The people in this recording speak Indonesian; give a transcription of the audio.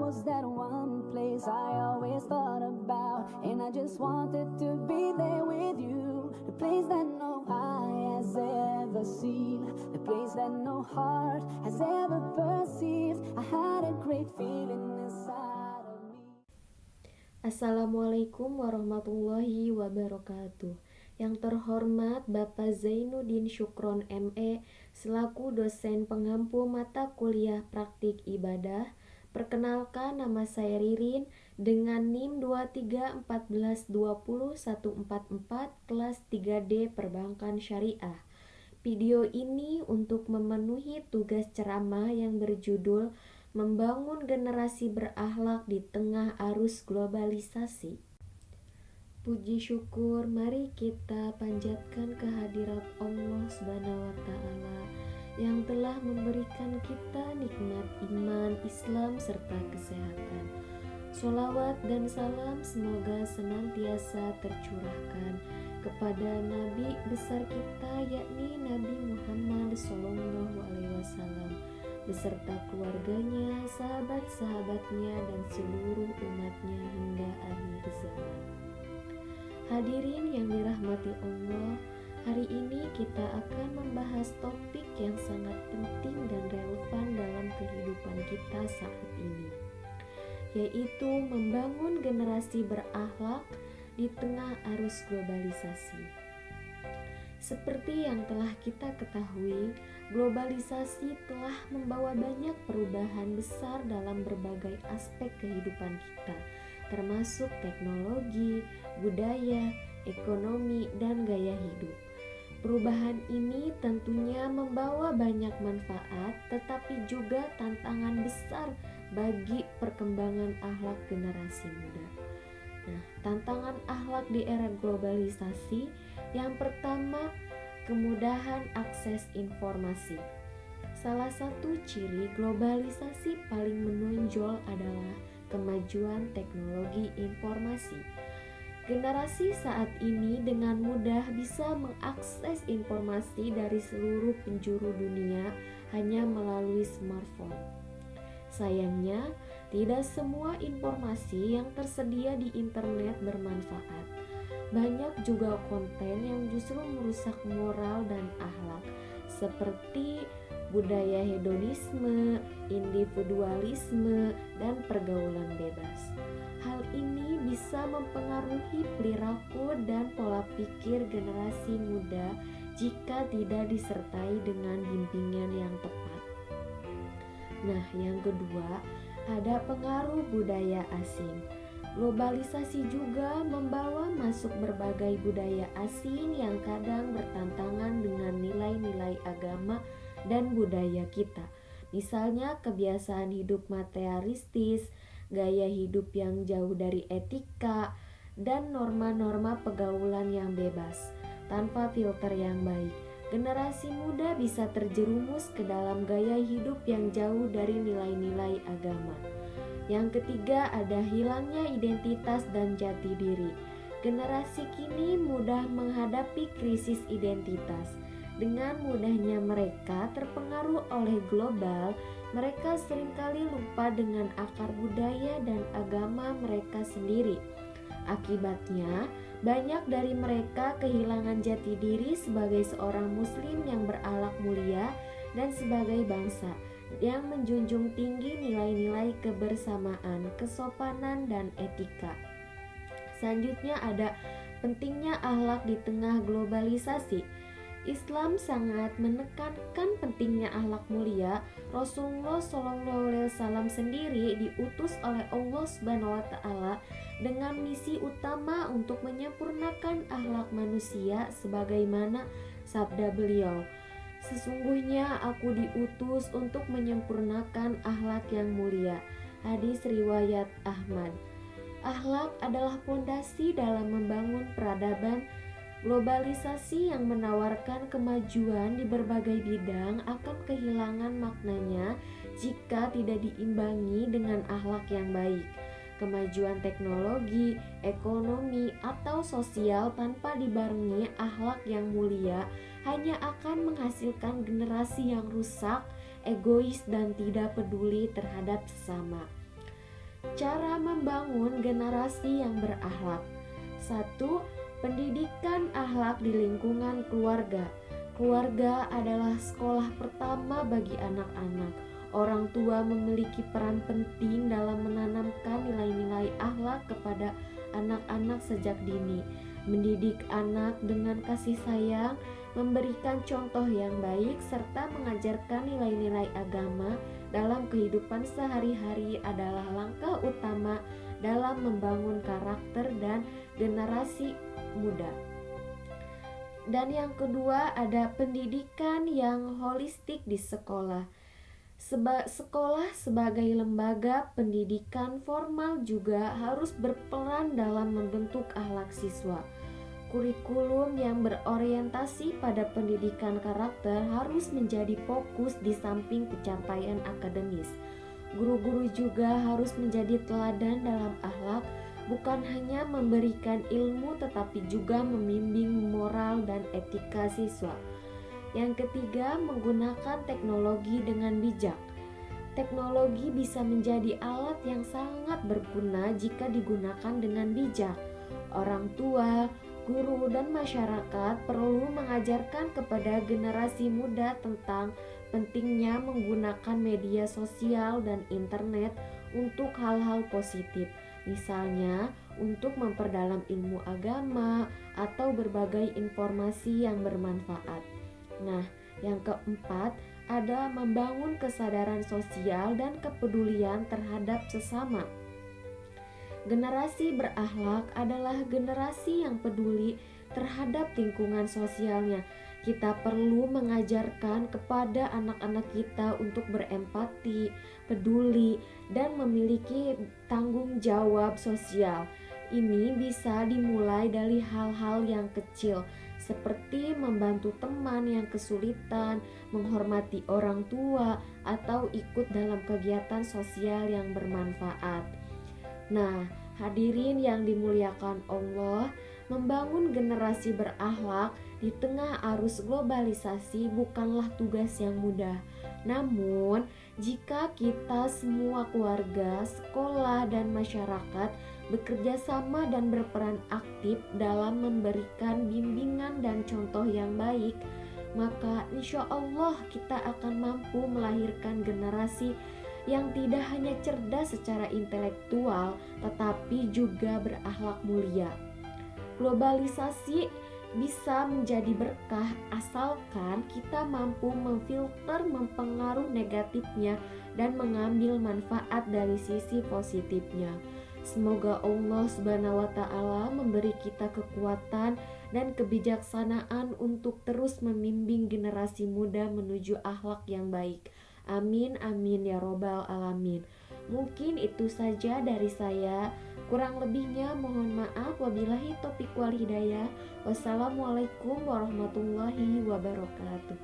was that one place I always thought about, and I just wanted to be there with you. The place that no eye has ever seen, the place that no heart has ever perceived. I had a great feeling inside of me. Assalamualaikum warahmatullahi wabarakatuh. Yang terhormat Bapak Zainuddin Syukron ME selaku dosen pengampu mata kuliah praktik ibadah. Perkenalkan, nama saya Ririn dengan NIM 2314201144 kelas 3D Perbankan Syariah. Video ini untuk memenuhi tugas ceramah yang berjudul Membangun Generasi Berakhlak di Tengah Arus Globalisasi. Puji syukur mari kita panjatkan kehadirat Allah Subhanahu wa Ta'ala yang telah memberikan kita nikmat iman, Islam serta kesehatan. Sholawat dan salam semoga senantiasa tercurahkan kepada Nabi besar kita, yakni Nabi Muhammad SAW, beserta keluarganya, sahabat-sahabatnya, dan seluruh umatnya hingga akhir zaman. Hadirin yang dirahmati Allah, hari ini kita akan membahas topik yang sangat penting dan relevan dalam kehidupan kita saat ini, yaitu membangun generasi berakhlak di tengah arus globalisasi. Seperti yang telah kita ketahui, globalisasi telah membawa banyak perubahan besar dalam berbagai aspek kehidupan kita, termasuk teknologi, budaya, ekonomi, dan gaya hidup. Perubahan ini tentunya membawa banyak manfaat, tetapi juga tantangan besar bagi perkembangan akhlak generasi muda. Nah, tantangan akhlak di era globalisasi yang pertama, kemudahan akses informasi. Salah satu ciri globalisasi paling menonjol adalah kemajuan teknologi informasi. Generasi saat ini dengan mudah bisa mengakses informasi dari seluruh penjuru dunia hanya melalui smartphone. Sayangnya, tidak semua informasi yang tersedia di internet bermanfaat. Banyak juga konten yang justru merusak moral dan akhlak, seperti budaya hedonisme, individualisme, dan pergaulan bebas. Hal ini bisa mempengaruhi perilaku dan pola pikir generasi muda jika tidak disertai dengan bimbingan yang tepat. Nah, yang kedua, ada pengaruh budaya asing. Globalisasi juga membawa masuk berbagai budaya asing yang kadang bertentangan dengan nilai-nilai agama dan budaya kita. Misalnya kebiasaan hidup materialistis, gaya hidup yang jauh dari etika, dan norma-norma pergaulan yang bebas tanpa filter yang baik. Generasi muda bisa terjerumus ke dalam gaya hidup yang jauh dari nilai-nilai agama. Yang ketiga, ada hilangnya identitas dan jati diri. Generasi kini mudah menghadapi krisis identitas. Dengan mudahnya mereka terpengaruh oleh global, mereka seringkali lupa dengan akar budaya dan agama mereka sendiri. Akibatnya, banyak dari mereka kehilangan jati diri sebagai seorang muslim yang berakhlak mulia dan sebagai bangsa yang menjunjung tinggi nilai-nilai kebersamaan, kesopanan, dan etika. Selanjutnya ada pentingnya akhlak di tengah globalisasi. Islam sangat menekankan pentingnya akhlak mulia. Rasulullah SAW sendiri diutus oleh Allah Subhanahu wa Ta'ala dengan misi utama untuk menyempurnakan akhlak manusia, sebagaimana sabda beliau, "Sesungguhnya aku diutus untuk menyempurnakan akhlak yang mulia." Hadis riwayat Ahmad. Akhlak adalah fondasi dalam membangun peradaban. Globalisasi yang menawarkan kemajuan di berbagai bidang akan kehilangan maknanya jika tidak diimbangi dengan akhlak yang baik. Kemajuan teknologi, ekonomi, atau sosial tanpa dibarengi akhlak yang mulia hanya akan menghasilkan generasi yang rusak, egois, dan tidak peduli terhadap sesama. Cara membangun generasi yang berakhlak. 1. Pendidikan akhlak di lingkungan keluarga. Keluarga adalah sekolah pertama bagi anak-anak. Orang tua memiliki peran penting dalam menanamkan nilai-nilai akhlak kepada anak-anak sejak dini. Mendidik anak dengan kasih sayang, memberikan contoh yang baik, serta mengajarkan nilai-nilai agama dalam kehidupan sehari-hari adalah langkah utama dalam membangun karakter dan generasi muda. Dan yang kedua, ada pendidikan yang holistik di sekolah. Sekolah sebagai lembaga pendidikan formal juga harus berperan dalam membentuk akhlak siswa. Kurikulum yang berorientasi pada pendidikan karakter harus menjadi fokus di samping pencapaian akademis. Guru-guru juga harus menjadi teladan dalam akhlak, bukan hanya memberikan ilmu tetapi juga membimbing moral dan etika siswa. Yang ketiga, menggunakan teknologi dengan bijak. Teknologi bisa menjadi alat yang sangat berguna jika digunakan dengan bijak. Orang tua, guru, dan masyarakat perlu mengajarkan kepada generasi muda tentang pentingnya menggunakan media sosial dan internet untuk hal-hal positif. Misalnya, untuk memperdalam ilmu agama atau berbagai informasi yang bermanfaat. Nah, yang keempat, ada membangun kesadaran sosial dan kepedulian terhadap sesama. Generasi berakhlak adalah generasi yang peduli terhadap lingkungan sosialnya. Kita perlu mengajarkan kepada anak-anak kita untuk berempati, peduli, dan memiliki tanggung jawab sosial. Ini bisa dimulai dari hal-hal yang kecil, seperti membantu teman yang kesulitan, menghormati orang tua, atau ikut dalam kegiatan sosial yang bermanfaat. Nah, hadirin yang dimuliakan Allah, membangun generasi berakhlak di tengah arus globalisasi bukanlah tugas yang mudah. Namun, jika kita semua keluarga, sekolah, dan masyarakat bekerja sama dan berperan aktif dalam memberikan bimbingan dan contoh yang baik, maka insya Allah kita akan mampu melahirkan generasi yang tidak hanya cerdas secara intelektual, tetapi juga berakhlak mulia. Globalisasi bisa menjadi berkah asalkan kita mampu memfilter pengaruh negatifnya dan mengambil manfaat dari sisi positifnya. Semoga Allah Subhanahu wa Ta'ala memberi kita kekuatan dan kebijaksanaan untuk terus membimbing generasi muda menuju akhlak yang baik. Amin amin ya robbal alamin. Mungkin itu saja dari saya. Kurang lebihnya mohon maaf. Wabillahi taufiq wal hidayah. Wassalamualaikum warahmatullahi wabarakatuh.